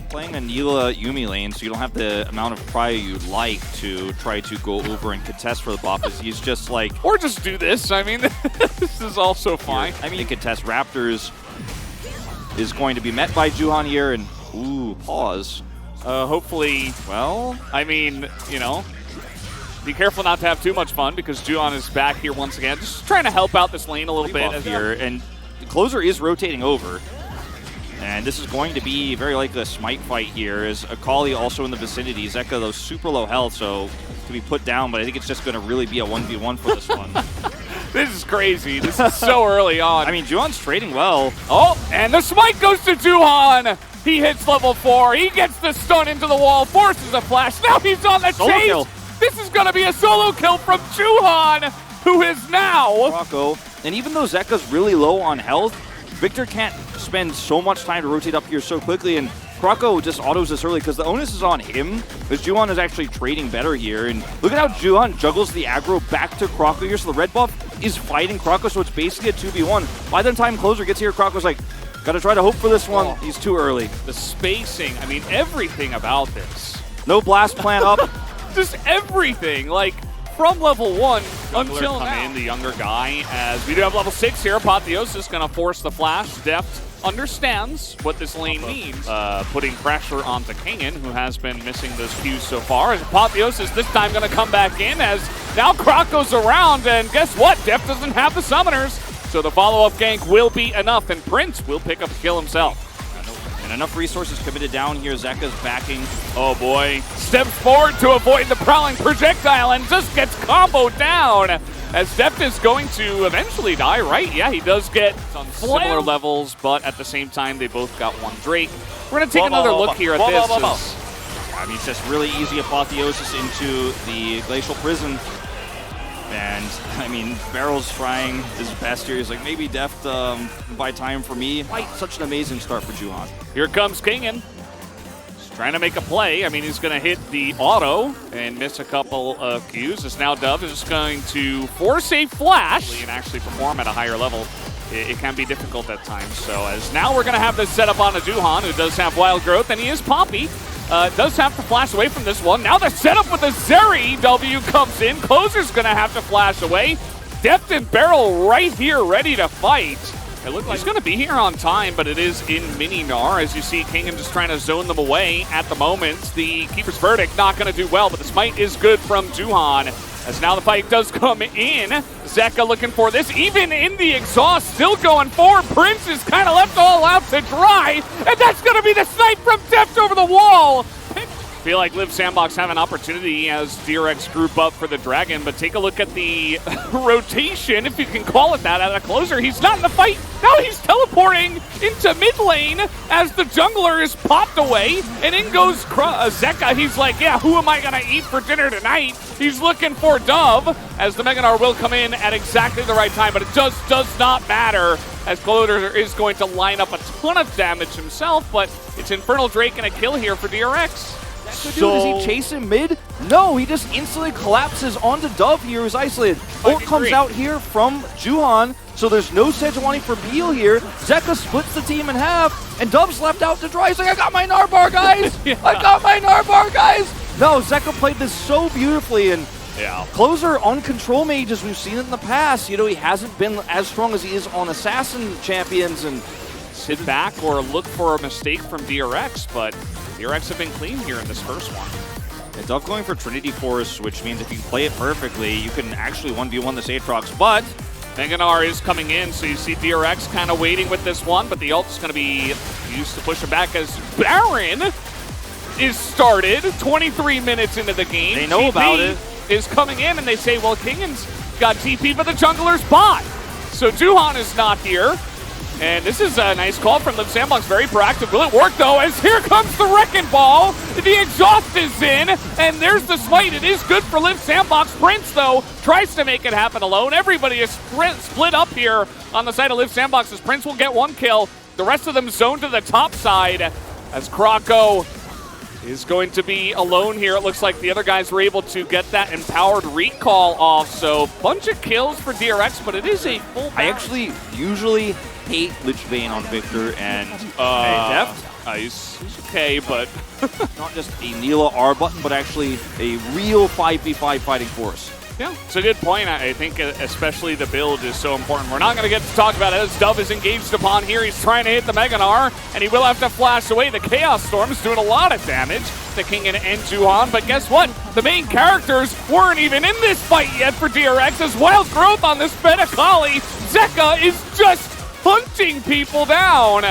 Playing a Neela Yumi lane, so you don't have the amount of prio you'd like to try to go over and contest for the buff. Is he's just like, or just do this. I mean, this is also fine. I mean, contest Raptors is going to be met by Juhan here, and ooh, pause. Hopefully, well, I mean, you know, be careful not to have too much fun because Juhan is back here once again, just trying to help out this lane a little bit here, and the closer is rotating over. And this is going to be very likely a smite fight here, as Akali also in the vicinity. Zeka, though, super low health, so to be put down, but I think it's just going to really be a 1v1 for this one. This is crazy. This is so early on. I mean, Juhan's trading well. Oh, and the smite goes to Juhan. He hits level 4. He gets the stun into the wall, forces a flash. Now he's on the solo chase. Kill. This is going to be a solo kill from Juhan, who is now Rocco. And even though Zeka's really low on health, Victor can't spend so much time to rotate up here so quickly, and Krako just autos this early because the onus is on him, because Juhan is actually trading better here. And look at how Juhan juggles the aggro back to Krako here, so the red buff is fighting Krako, so it's basically a 2v1. By the time Closer gets here, Krako's like, gotta try to hope for this one. He's too early. The spacing, I mean, everything about this. No blast plan up. Just everything, like, from level 1 until come now. in, the younger guy, as we do have level 6 here. Apotheosis going to force the flash. Deft understands what this lane means, putting pressure onto Kangen, who has been missing those Qs so far. As Apotheosis this time going to come back in, as now Croc goes around, and guess what? Deft doesn't have the summoners, so the follow-up gank will be enough, and Prince will pick up a kill himself. And enough resources committed down here. Zeka's backing. Oh boy. Steps forward to avoid the prowling projectile and just gets comboed down. As Deft is going to eventually die, right? Yeah, he does get on similar levels, but at the same time, they both got one Drake. We're going to take another look here at this. I mean, it's just really easy Apotheosis into the Glacial Prison. And, I mean, Barrel's trying his best here. He's like, maybe Deft buy time for me. Why such an amazing start for Juhan? Here comes Kangen. He's trying to make a play. I mean, he's going to hit the auto and miss a couple of Qs. As now Dove is just going to force a flash and actually perform at a higher level. It can be difficult at times. So as now we're going to have this set up on a Juhan, who does have wild growth, and he is Poppy. Does have to flash away from this one. Now the setup with the Zeri W comes in. Closer's going to have to flash away. Deft and Barrel right here ready to fight. It looks like he's going to be here on time, but it is in mini Gnar. As you see, Kingham just trying to zone them away at the moment. The Keeper's Verdict not going to do well, but the smite is good from Juhan. As now the fight does come in. Zeka looking for this, even in the exhaust, still going forward. Prince is kind of left all out to dry, and that's going to be the snipe from Deft over the wall. I feel like Live Sandbox have an opportunity as DRX group up for the Dragon, but take a look at the rotation, if you can call it that, at a Closer. He's not in the fight. Now he's teleporting into mid lane as the jungler is popped away, and in goes Zeka. He's like, yeah, who am I going to eat for dinner tonight? He's looking for Dove, as the Mega Gnar will come in at exactly the right time, but it just does not matter, as Closer is going to line up a ton of damage himself, but it's Infernal Drake and a kill here for DRX. So, does he chase him mid? No, he just instantly collapses onto Dove here, who's isolated. Ult comes out here from Juhan, so there's no Sejuani for Peel here. Zeka splits the team in half, and Dove's left out to dry. He's like, I got my Narbar, guys! Yeah. I got my Narbar, guys! No, Zeka played this so beautifully, and Closer on Control Mages, we've seen it in the past. You know, he hasn't been as strong as he is on Assassin champions, and sit back or look for a mistake from DRX, but DRX have been clean here in this first one. And Dove going for Trinity Force, which means if you play it perfectly, you can actually 1v1 this Aatrox, but Meganar is coming in, so you see DRX kind of waiting with this one, but the ult's going to be used to push him back as Baron is started 23 minutes into the game. They know about it. Is coming in, and they say, well, Kingan's got TP, but the jungler's bot. So Juhan is not here. And this is a nice call from Liv Sandbox, very proactive. Will it work, though, as here comes the Wrecking Ball. The exhaust is in, and there's the smite. It is good for Liv Sandbox. Prince, though, tries to make it happen alone. Everybody is split up here on the side of Liv Sandbox as Prince will get 1 kill. The rest of them zoned to the top side as Krocko is going to be alone here. It looks like the other guys were able to get that empowered recall off. So bunch of kills for DRX, but it is a full balance. I actually usually hate Lich Bane on Victor and Deft. He's okay, but not just a Neela R button, but actually a real 5v5 fighting force. yeah, it's a good point. I think especially the build is so important. We're not going to get to talk about it as Dove is engaged upon here. He's trying to hit the Meganar, and he will have to flash away. The Chaos Storm is doing a lot of damage to Kingan and Juhan, but guess what? The main characters weren't even in this fight yet for DRX as Wild Growth on this Akali. Zeka is just hunting people down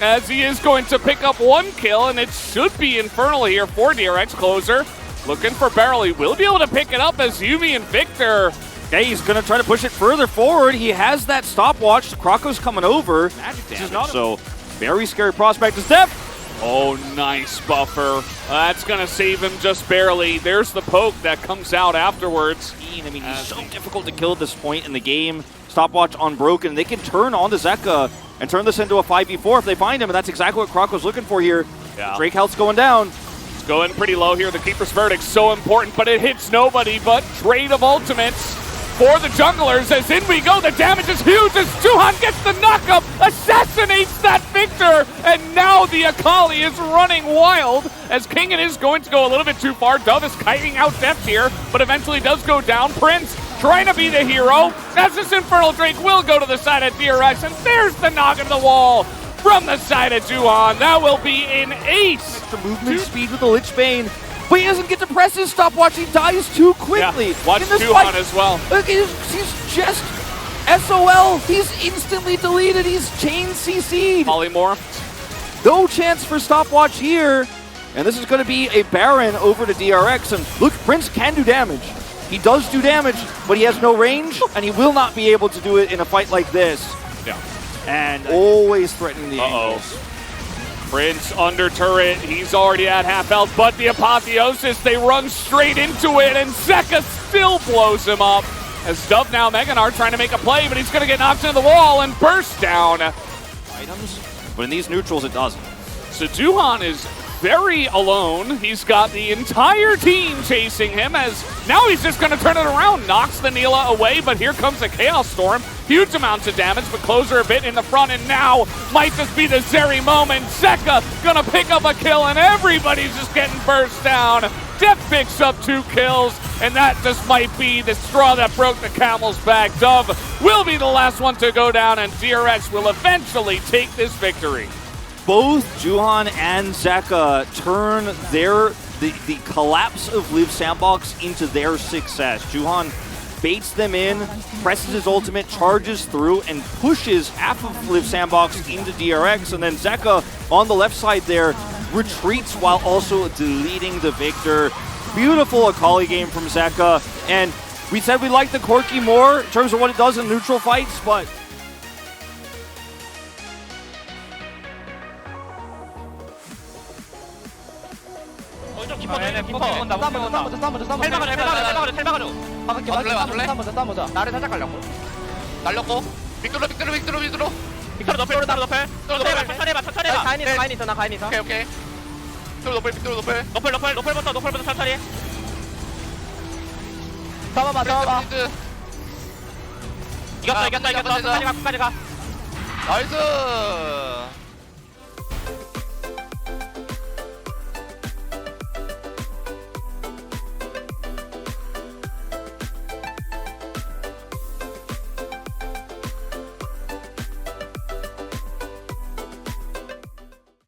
as he is going to pick up 1 kill, and it should be Infernal here for DRX. Closer looking for Barrel. He will be able to pick it up as Yuumi and Victor. Okay, he's going to try to push it further forward. He has that stopwatch. Krocko's coming over. Magic damage. So, very scary prospect is Deft. Oh, nice buffer. That's going to save him just barely. There's the poke that comes out afterwards. I mean, he's so difficult to kill at this point in the game. Stopwatch unbroken. They can turn on to Zeka and turn this into a 5v4 if they find him, and that's exactly what Krocko's looking for here. Yeah. Drake health's going down. Going pretty low here. The Keeper's Verdict so important, but it hits nobody but trade of ultimates for the junglers as in we go. The damage is huge as Juhan gets the knockup, assassinates that Victor, and now the Akali is running wild as Kingan is going to go a little bit too far. Dove is kiting out Deft here, but eventually does go down. Prince trying to be the hero as this Infernal Drake will go to the side of DRX, and there's the knock into the wall from the side of Juhan. That will be an ace. Extra movement speed with the Lich Bane, but he doesn't get to press his stopwatch. He dies too quickly. Yeah, watch Juhan as well. Look, he's just SOL. He's instantly deleted. He's chain CC'd. Polymorphed. No chance for stopwatch here. And this is going to be a Baron over to DRX. And look, Prince can do damage. He does do damage, but he has no range, and he will not be able to do it in a fight like this. Yeah. And always threatening the angles. Prince under turret, he's already at half health, but the Apotheosis, they run straight into it, and Zeka still blows him up. As Dove now, Meganar trying to make a play, but he's going to get knocked into the wall and burst down. Items, but in these neutrals it doesn't. So Juhan is very alone. He's got the entire team chasing him as now he's just going to turn it around. Knocks the Neela away, but here comes the Chaos Storm. Huge amounts of damage, but Closer a bit in the front, and now might just be the Zeri moment. Zeka going to pick up a kill, and everybody's just getting burst down. Deft picks up 2 kills, and that just might be the straw that broke the camel's back. Dove will be the last one to go down, and DRX will eventually take this victory. Both Juhan and Zeka turn the collapse of Liv Sandbox into their success. Juhan baits them in, presses his ultimate, charges through, and pushes half of Liv Sandbox into DRX, and then Zeka on the left side there retreats while also deleting the Victor. Beautiful Akali game from Zeka, and we said we liked the Corki more in terms of what it does in neutral fights, but 나를 살짝 가려고. 날렸고. 빅토르. 빅토르 너플. 천천히 해봐. 가인이 있어. 나 가인이 있어. 오케이. 빅토르 너플. 너플부터 천천히. 잡아봐. 이겼어. 끝까지 가. 나이스.